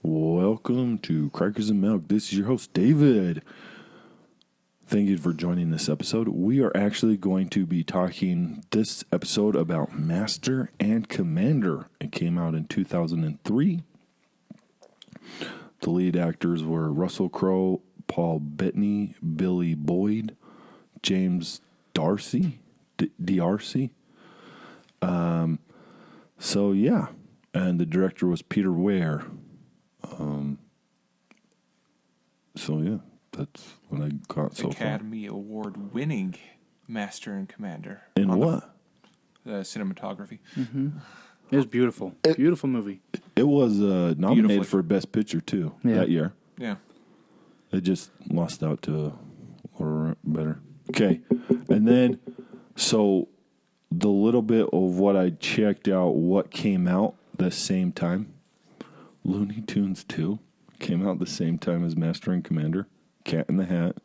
Welcome to Crackers and Milk. This is your host, David. Thank you for joining this episode. We are actually going to be talking this episode about Master and Commander. It came out in 2003. The lead actors were Russell Crowe, Paul Bettany, Billy Boyd, James D'Arcy. D'Arcy. And the director was Peter Weir. That's what I got so far. Academy Award winning Master and Commander. In what? The cinematography. Mm-hmm. It was beautiful. Beautiful movie. It was nominated for Best Picture, too, that year. Yeah. It just lost out to or better. Okay. And then, so the little bit of what I checked out, what came out the same time, Looney Tunes 2 came out the same time as Master and Commander, Cat in the Hat,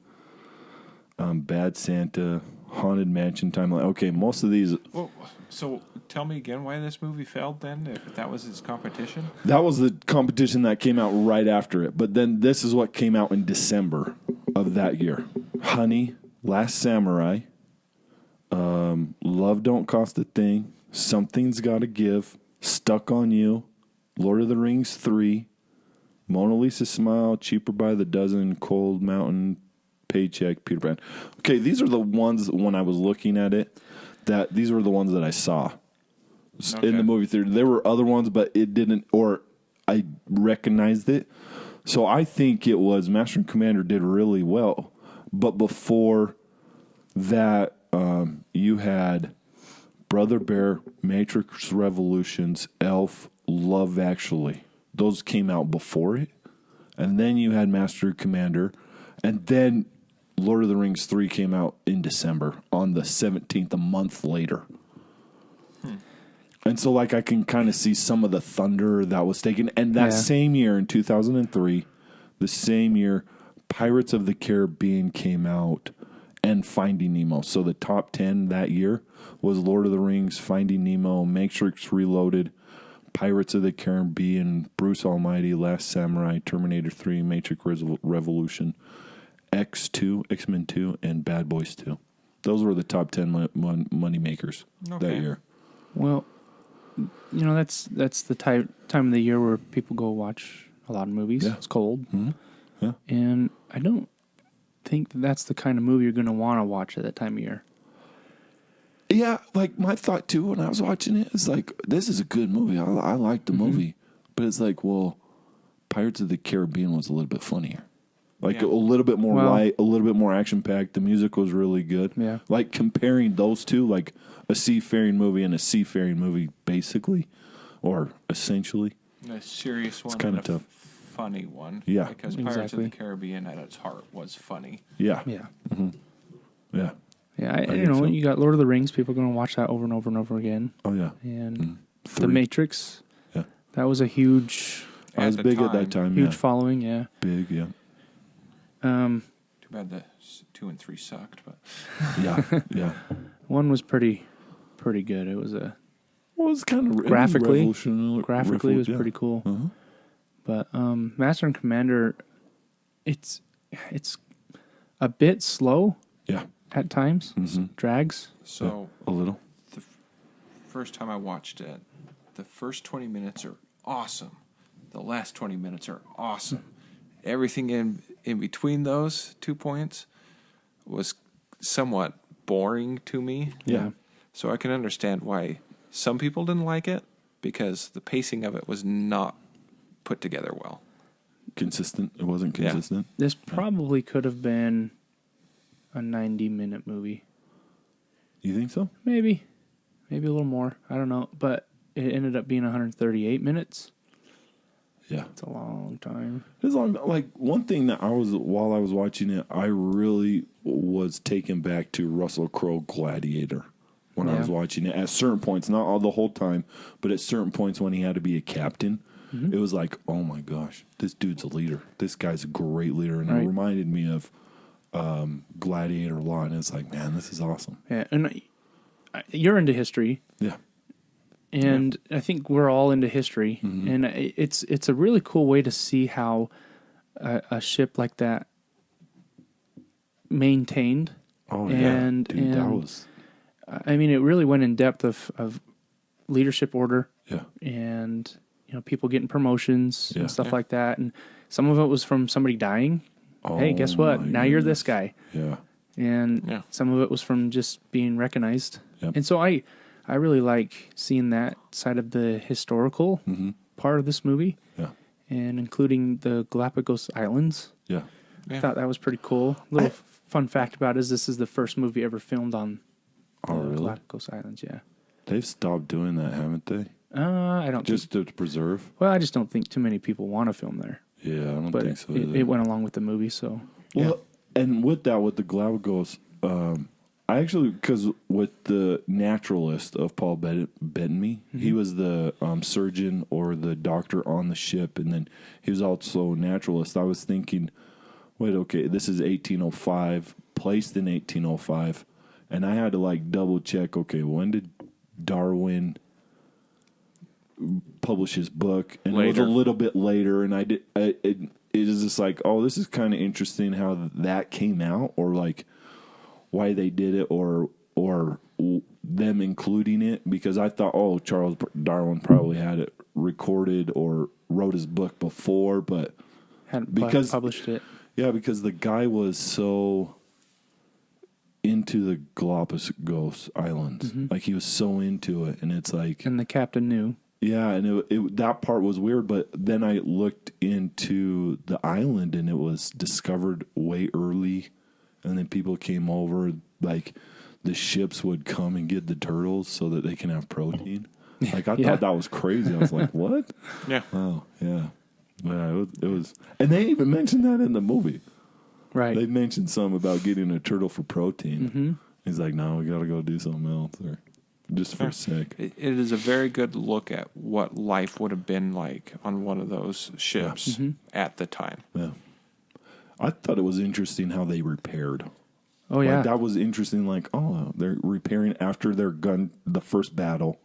Bad Santa, Haunted Mansion Timeline. Okay, most of these... Well, so tell me again why this movie failed then, if that was its competition? That was the competition that came out right after it. But then this is what came out in December of that year. Honey, Last Samurai, Love Don't Cost a Thing, Something's Gotta Give, Stuck on You, Lord of the Rings 3, Mona Lisa Smile, Cheaper by the Dozen, Cold Mountain, Paycheck, Peter Pan. Okay, these are the ones when I was looking at it, that these were the ones that I saw in the movie theater. There were other ones, but it didn't, or I recognized it. So I think it was Master and Commander did really well. But before that, you had Brother Bear, Matrix Revolutions, Elf, Love Actually. Those came out before it. And then you had Master and Commander. And then Lord of the Rings 3 came out in December on the 17th, a month later. And so, I can kind of see some of the thunder that was taken. And that same year, in 2003, the same year, Pirates of the Caribbean came out and Finding Nemo. So the top 10 that year was Lord of the Rings, Finding Nemo, Matrix Reloaded, Pirates of the Caribbean, Bruce Almighty, Last Samurai, Terminator 3, Matrix Revolution, X-Men 2, and Bad Boys 2. Those were the top 10 money makers that year. Well, that's the time of the year where people go watch a lot of movies. Yeah. It's cold. Mm-hmm. Yeah. And I don't think that's the kind of movie you're going to want to watch at that time of year. Yeah, my thought too when I was watching it is this is a good movie. I like the movie, but it's Pirates of the Caribbean was a little bit funnier, a little bit more light, a little bit more action packed. The music was really good. Yeah, comparing those two, a seafaring movie and a seafaring movie, basically, or essentially. A serious one, it's kind of tough. Funny one. Yeah, because Pirates of the Caribbean at its heart was funny. Yeah, yeah, mm-hmm. Yeah. Yeah, you got Lord of the Rings. People are going to watch that over and over and over again. Oh, yeah. And The Matrix. Yeah. That was a huge... It was big at that time, Huge following, yeah. Big, yeah. Too bad the 2 and 3 sucked, but... Yeah. One was pretty good. It was a... Well, it was kind of... Graphically, it was pretty cool. Uh-huh. But Master and Commander, it's a bit slow. Yeah. At times, drags. So a little. The first time I watched it, the first 20 minutes are awesome. The last 20 minutes are awesome. Everything in between those 2 points was somewhat boring to me. Yeah. So I can understand why some people didn't like it, because the pacing of it was not put together well. Consistent. It wasn't consistent. This probably could have been a 90-minute movie. You think so? Maybe a little more. I don't know. But it ended up being 138 minutes. Yeah. It's a long time. It's long. One thing that while I was watching it, I really was taken back to Russell Crowe Gladiator when I was watching it. At certain points, not all the whole time, but at certain points when he had to be a captain, it was oh my gosh, this dude's a leader. This guy's a great leader. And it reminded me of Gladiator a lot, and it's man, this is awesome. Yeah, and you're into history. Yeah. And I think we're all into history, and it's a really cool way to see how a ship like that maintained. Oh and, yeah, dude, that and was I mean, it really went in depth of leadership order, and people getting promotions and stuff like that. And some of it was from somebody dying. Hey, guess what? Now you're this guy. Yeah. And some of it was from just being recognized. Yep. And so I really like seeing that side of the historical part of this movie. Yeah. And including the Galapagos Islands. Yeah. I thought that was pretty cool. Little fun fact about it is this is the first movie ever filmed on the Galapagos Islands. Yeah. They've stopped doing that, haven't they? I don't just to preserve. Well, I just don't think too many people want to film there. Yeah, I don't But think so either. it went along with the movie, so Well, and with the Galapagos, I actually, because with the naturalist of Paul Bettany, he was the surgeon or the doctor on the ship, and then he was also a naturalist. I was thinking, wait, okay, this is 1805, placed in 1805, and I had to like double check. Okay, when did Darwin publish his book? And it was a little bit later, and it is just like, oh, this is kind of interesting how that came out, or like why they did it, or them including it, because I thought, oh, Charles Darwin probably had it recorded or wrote his book before, but hadn't published it. Yeah, because the guy was so into the Galapagos Islands, like he was so into it, and it's like, and the captain knew. Yeah, and it that part was weird, but then I looked into the island, and it was discovered way early, and then people came over, like the ships would come and get the turtles so that they can have protein. Like I thought that was crazy. I was like, what? Yeah. Oh, yeah. Yeah, it was, and they even mentioned that in the movie. Right. They mentioned something about getting a turtle for protein. He's like, no, we got to go do something else, or just for a sec. It is a very good look at what life would have been like on one of those ships at the time. Yeah. I thought it was interesting how they repaired. Oh, yeah. Like, that was interesting. Like, oh, they're repairing after the first battle.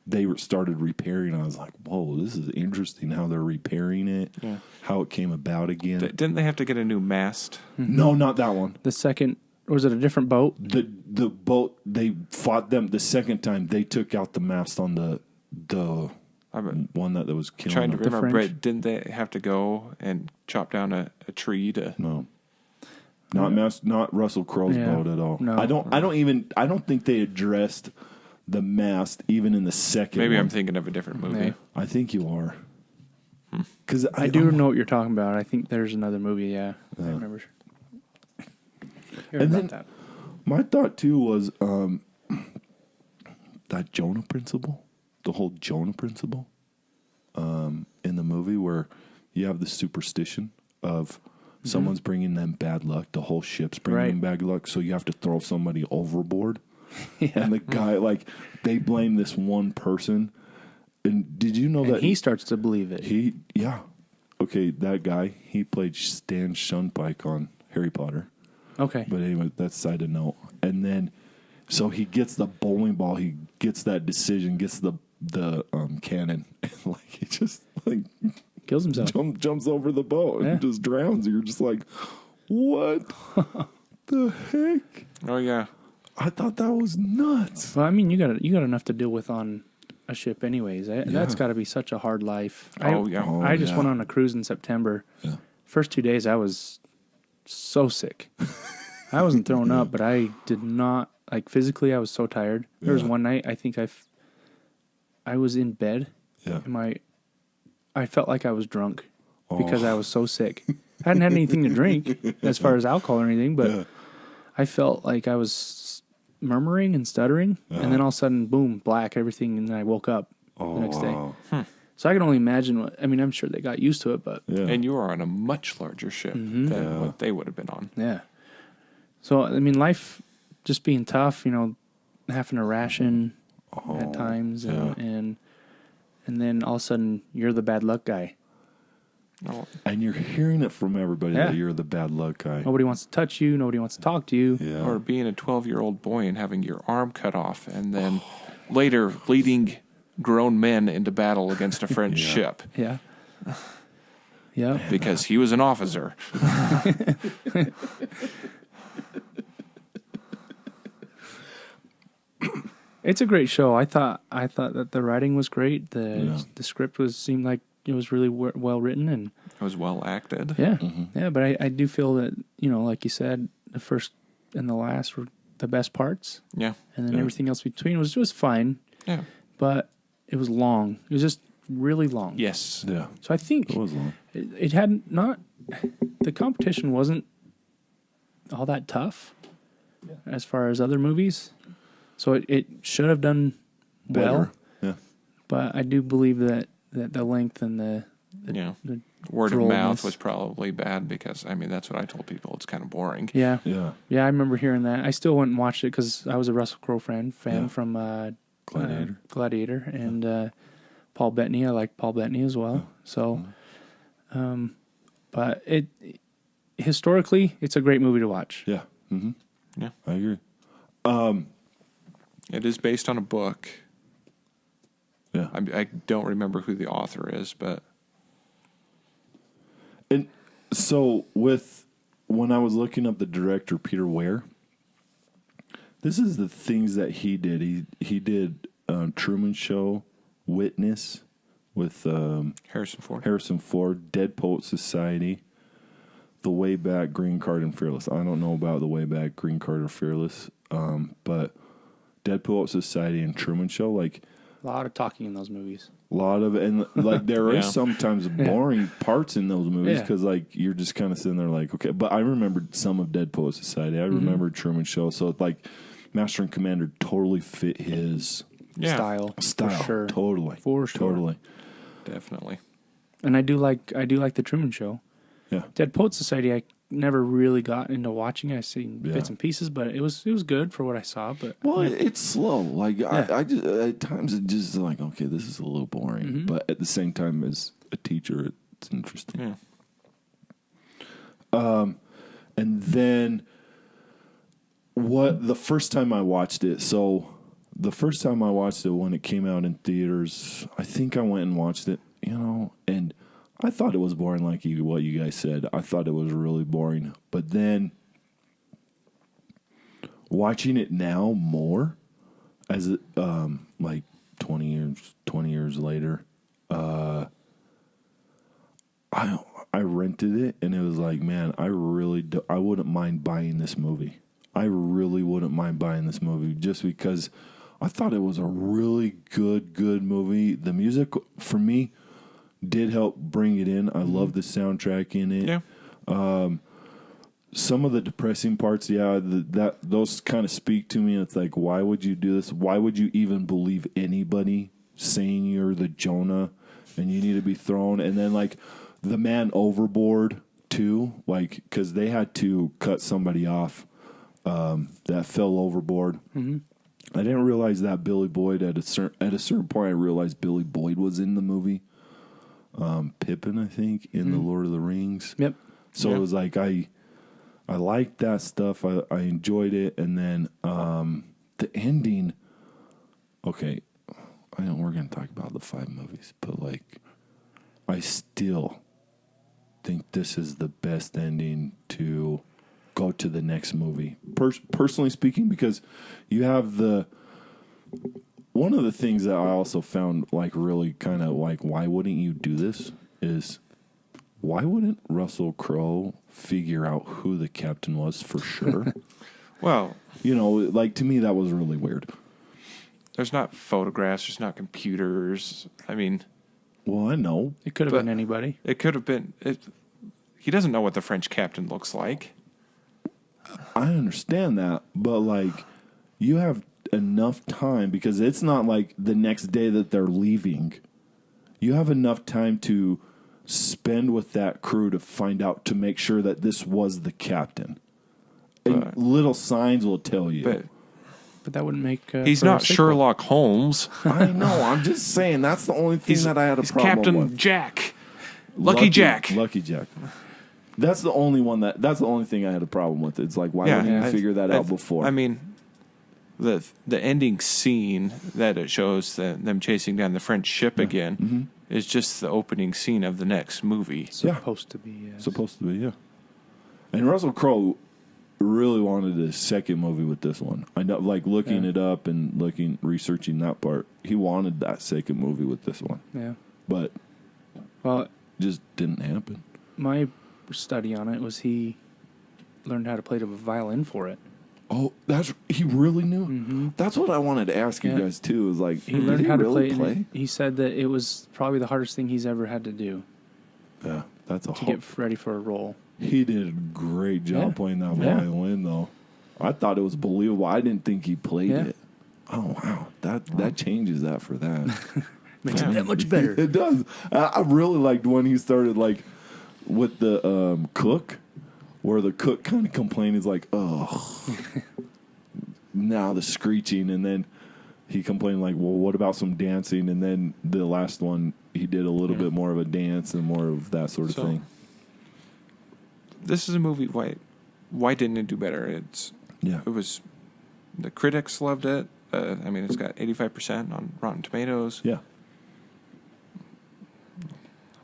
They started repairing. I was like, whoa, this is interesting how they're repairing it, how it came about again. Didn't they have to get a new mast? No, not that one. The second, was it a different boat? The boat, they fought them the second time. They took out the mast on the one that was killing Trying to them. remember, but didn't they have to go and chop down a tree to? No. Not Russell Crowe's boat at all. No. I don't think they addressed the mast even in the second Maybe one. I'm thinking of a different movie. Yeah. I think you are. Because I do know what you're talking about. I think there's another movie, yeah. I remember. And then that. My thought too was that Jonah principle, the whole Jonah principle in the movie, where you have the superstition of someone's bringing them bad luck, the whole ship's bringing them bad luck, so you have to throw somebody overboard. And the guy, like, they blame this one person. And did you know that he starts to believe it? Okay, that guy, he played Stan Shunpike on Harry Potter. Okay. But anyway, that's side note. And then, so he gets the bowling ball, he gets that decision, gets the cannon, and like he just like kills himself, jumps over the boat and just drowns. You're just like, what the heck? Oh yeah, I thought that was nuts. Well, I mean, you got enough to deal with on a ship, anyways. That's got to be such a hard life. I just went on a cruise in September. Yeah. First 2 days, I was so sick. I wasn't throwing up, but I did not, like, physically. I was so tired. There was one night I think I was in bed. Yeah. And I felt like I was drunk because I was so sick. I hadn't had anything to drink as far as alcohol or anything, but I felt like I was murmuring and stuttering, and then all of a sudden, boom, black, everything, and then I woke up the next day. So I can only imagine I'm sure they got used to it, but... Yeah. And you were on a much larger ship than what they would have been on. Yeah. So, I mean, life just being tough, having to ration at times, and then all of a sudden, you're the bad luck guy. Oh. And you're hearing it from everybody that you're the bad luck guy. Nobody wants to touch you. Nobody wants to talk to you. Yeah. Or being a 12-year-old boy and having your arm cut off, and then later leading grown men into battle against a French ship. Yeah. Yeah. Because he was an officer. It's a great show. I thought that the writing was great. The script seemed like it was really well written, and it was well acted. Yeah, yeah. But I do feel that, like you said, the first and the last were the best parts. Yeah, and then everything else between was just fine. Yeah, but it was long. It was just really long. Yes. Yeah. So I think it was long. It had not. The competition wasn't all that tough as far as other movies. So it should have done well. Yeah. But I do believe that the length and the word of mouth was probably bad because, that's what I told people. It's kind of boring. Yeah. Yeah. Yeah, I remember hearing that. I still went and watched it because I was a Russell Crowe fan from Gladiator. And Paul Bettany. I like Paul Bettany as well. So, but historically, it's a great movie to watch. Yeah. Mm-hmm. Yeah. I agree. It is based on a book. Yeah. I don't remember who the author is, but... And so when I was looking up the director, Peter Weir, this is the things that he did. He did Truman Show, Witness with Harrison Ford, Dead Poet Society, The Way Back, Green Card, and Fearless. I don't know about The Way Back, Green Card, or Fearless, but Dead Poet Society and Truman Show, like... A lot of talking in those movies. A lot of it. And, like, there is sometimes boring parts in those movies because, like, you're just kind of sitting there like, okay. But I remembered some of Dead Poet Society. I remembered Truman Show. So, like, Master and Commander totally fit his style. For sure. Totally. For sure. Totally. Definitely. And I do like the Truman Show. Yeah. Dead Poet Society, I never really got into watching. I've seen bits and pieces, but it was good for what I saw. But it's slow. Like I just at times it just like, okay, this is a little boring. But at the same time, as a teacher, it's interesting. Yeah. And then the first time I watched it. So the first time I watched it when it came out in theaters, I think I went and watched it. And I thought it was boring, like what you guys said. I thought it was really boring. But then watching it now more, as like 20 years later, I rented it, and it was like, man, I wouldn't mind buying this movie. I really wouldn't mind buying this movie just because I thought it was a really good movie. The music, for me, did help bring it in. I love the soundtrack in it. Yeah. Some of the depressing parts, those kind of speak to me. It's like, why would you do this? Why would you even believe anybody saying you're the Jonah and you need to be thrown? And then, like, the man overboard too, like, because they had to cut somebody off that fell overboard. Mm-hmm. I didn't realize that Billy Boyd at a certain point. I realized Billy Boyd was in the movie. Pippin, I think, in the Lord of the Rings. Yep. So it was like I liked that stuff. I enjoyed it, and then the ending. Okay, I know we're gonna talk about the 5 movies, but like, I still think this is the best ending to go to the next movie. Personally speaking, because you have one of the things that I also found like really kind of like, why wouldn't you do this, is why wouldn't Russell Crowe figure out who the captain was for sure? Well, like, to me that was really weird. There's not photographs, there's not computers. Well, I know. It could have been anybody. It could have been. He doesn't know what the French captain looks like. I understand that, but like, you have enough time, because it's not like the next day that they're leaving. You have enough time to spend with that crew to find out, to make sure that this was the captain. And little signs will tell you. But that wouldn't make... he's not Sherlock Holmes. I know. I'm just saying, that's the only thing that I had a problem Captain with. Jack. Lucky Jack. That's the only thing I had a problem with. It's like, why wouldn't you figure that out before? the ending scene that it shows them chasing down the French ship again is just the opening scene of the next movie. Supposed to be, yes. Supposed to be, yeah. And Russell Crowe really wanted a second movie with this one. I know, like looking it up and researching that part. He wanted that second movie with this one. Yeah. But just didn't happen. My study on it was he learned how to play the violin for it. Oh, he really knew. Mm-hmm. That's what I wanted to ask you guys too. Is like he learned how to play. He said that it was probably the hardest thing he's ever had to do. Yeah, that's to get ready for a role. He did a great job playing that violin, though. I thought it was believable. I didn't think he played it. Oh wow, that changes that for that. Makes it that much better. It does. I really liked when he started like with the cook. Where the cook kind of complained, is like, oh, now the screeching, and then he complained like, well, what about some dancing? And then the last one, he did a little bit more of a dance and more of that sort of thing. This is a movie. Why didn't it do better? It was the critics loved it. I mean, it's got 85% on Rotten Tomatoes. Yeah.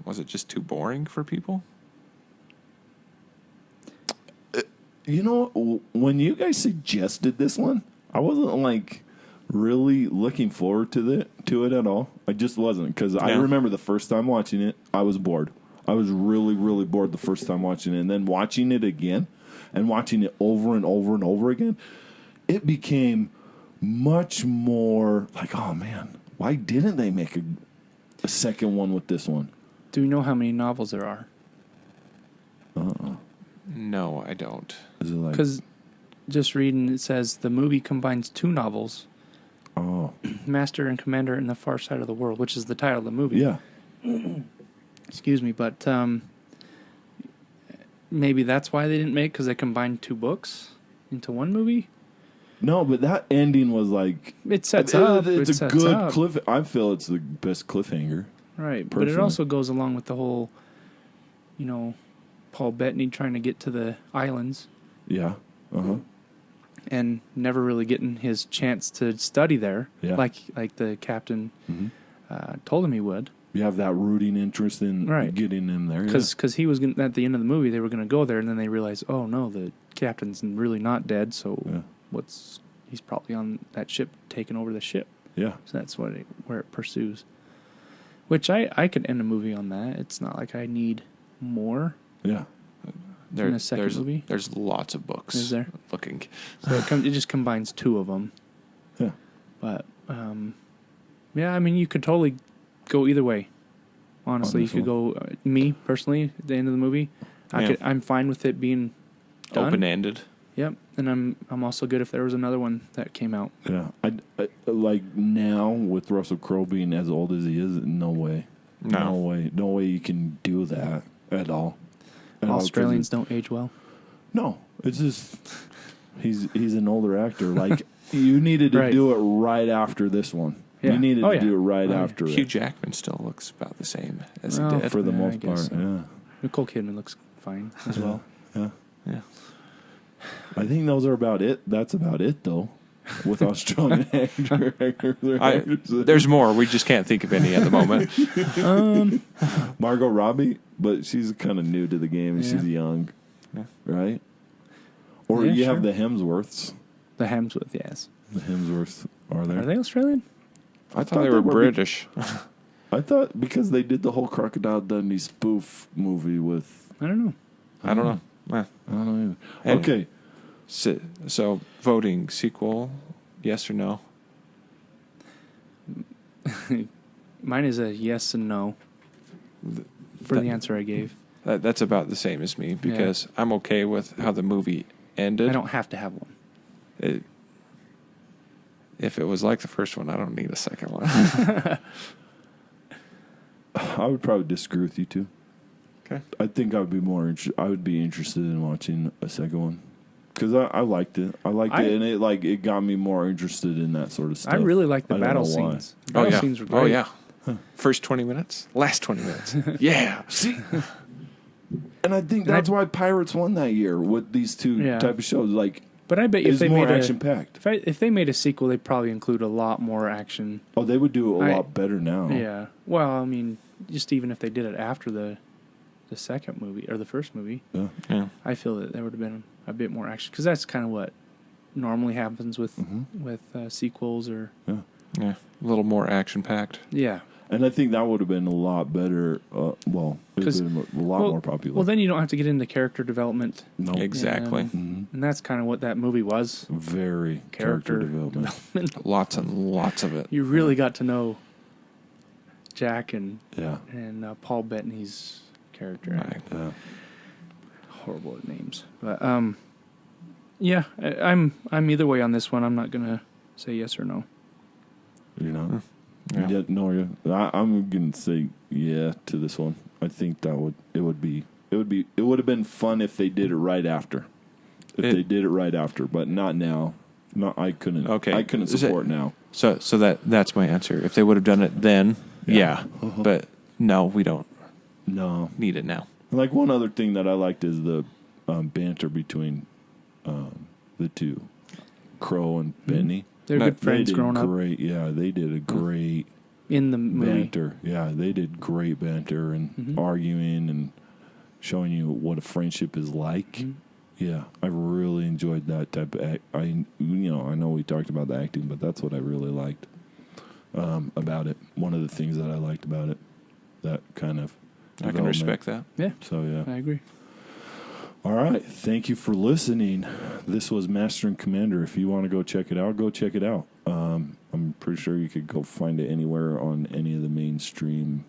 Was it just too boring for people? You know, when you guys suggested this one, I wasn't like really looking forward to it at all. I just wasn't, because I remember the first time watching it, I was bored. I was really, really bored the first time watching it, and then watching it again, and watching it over and over and over again, it became much more like, oh man, why didn't they make a second one with this one? Do you know how many novels there are? No, I don't. Is it like... Because just reading, it says the movie combines two novels. Oh. Master and Commander and the Far Side of the World, which is the title of the movie. Yeah. Excuse me, but maybe that's why they didn't make, because they combined two books into one movie? No, but that ending was like... It sets up. It's a good cliff... I feel it's the best cliffhanger. Right, personally. But it also goes along with the whole, Paul Bettany trying to get to the islands. Yeah. Uh-huh. And never really getting his chance to study there, like the captain told him he would. You have that rooting interest in getting in there. Because he was at the end of the movie, they were going to go there, and then they realized, oh, no, the captain's really not dead, so he's probably on that ship, taking over the ship. Yeah. So that's where it pursues. Which I could end a movie on that. It's not like I need more. Yeah. Movie. There's lots of books. Is there? Looking. So it just combines two of them. Yeah. But, I mean, you could totally go either way. Honestly, you could go, me, personally, at the end of the movie, I'm fine with it being done. Open-ended. Yep. And I'm also good if there was another one that came out. Yeah. I like now, with Russell Crowe being as old as he is, no way. No way you can do that at all. Australians don't age well. No, it's just he's an older actor. Like, you needed to do it right after this one. Yeah. You needed to do it right after it. Hugh Jackman still looks about the same as he did for the most part. So. Yeah, Nicole Kidman looks fine as well. Yeah. I think those are about it. That's about it, though. With Australian actors. There's more. We just can't think of any at the moment. Margot Robbie, but she's kind of new to the game and she's young, right? Or you have the Hemsworths. The Hemsworth, yes. The Hemsworths are there. Are they Australian? I thought they were British. I thought because they did the whole Crocodile Dundee spoof movie with... I don't know. I don't know. I don't know either. Okay. So, voting sequel, yes or no? Mine is a yes and no for the answer I gave. That's about the same as me, because I'm okay with how the movie ended. I don't have to have one. If it was like the first one, I don't need a second one. I would probably disagree with you, too. Okay. I think I would be interested in watching a second one. Because I liked it. And it got me more interested in that sort of stuff. I really like the battle scenes. The battle scenes were great. Oh, yeah. First 20 minutes, last 20 minutes. Yeah. See? And I think that's why Pirates won that year with these two type of shows. Like, But I bet you if they made action packed. If they made a sequel, they'd probably include a lot more action. Oh, they would do a lot better now. Yeah. Well, I mean, just even if they did it after the second movie or the first movie, yeah. I feel that there would have been a bit more action because that's kind of what normally happens with sequels or a little more action packed. Yeah. And I think that would have been a lot better. It would have been a lot more popular. Well, then you don't have to get into character development. No, exactly. And that's kind of what that movie was. Very character development. Lots and lots of it. You really got to know Jack and Paul Bettany's character. Right. Yeah. Horrible at names, but I'm either way on this one. I'm not gonna say yes or no. You know. Yeah. Yeah, no, I'm gonna say yeah to this one. I think it would have been fun if they did it right after. They did it right after, but not now. No, I couldn't. Okay. I couldn't support now. So that's my answer. If they would have done it then, but no, we don't. No, need it now. Like one other thing that I liked is the banter between the two, Crow and Benny. They're good friends growing up. Great, yeah. They did a great in the movie. Banter, yeah. They did great banter and arguing and showing you what a friendship is like. Mm-hmm. Yeah, I really enjoyed that type of act. I know we talked about the acting, but that's what I really liked about it. One of the things that I liked about it, that kind of. I can respect that. Yeah. So yeah, I agree. All right. Thank you for listening. This was Master and Commander. If you want to go check it out, go check it out. I'm pretty sure you could go find it anywhere on any of the mainstream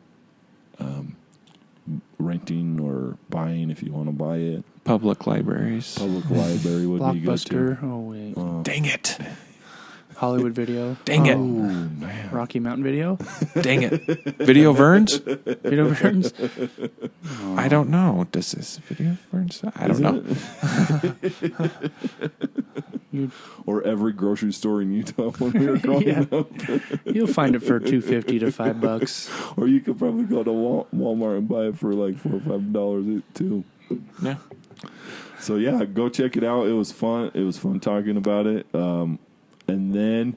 renting or buying if you want to buy it. Public libraries. Public library would be good too. Blockbuster. Oh, wait. Dang it. Hollywood Video. Dang it. Oh, man. Rocky Mountain Video. Dang it. Video Verns? Video Verns. Oh. I don't know. Does this Video Verns? I don't know. Or every grocery store in Utah when we were growing up. You'll find it for $2.50 to $5. Or you could probably go to Walmart and buy it for like $4 or $5 too. Yeah. So yeah, go check it out. It was fun. It was fun talking about it. And then,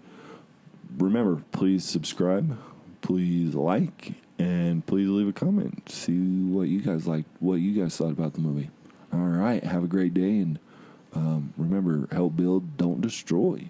remember, please subscribe, please like, and please leave a comment. See what you guys like, what you guys thought about the movie. All right, have a great day, and remember, help build, don't destroy.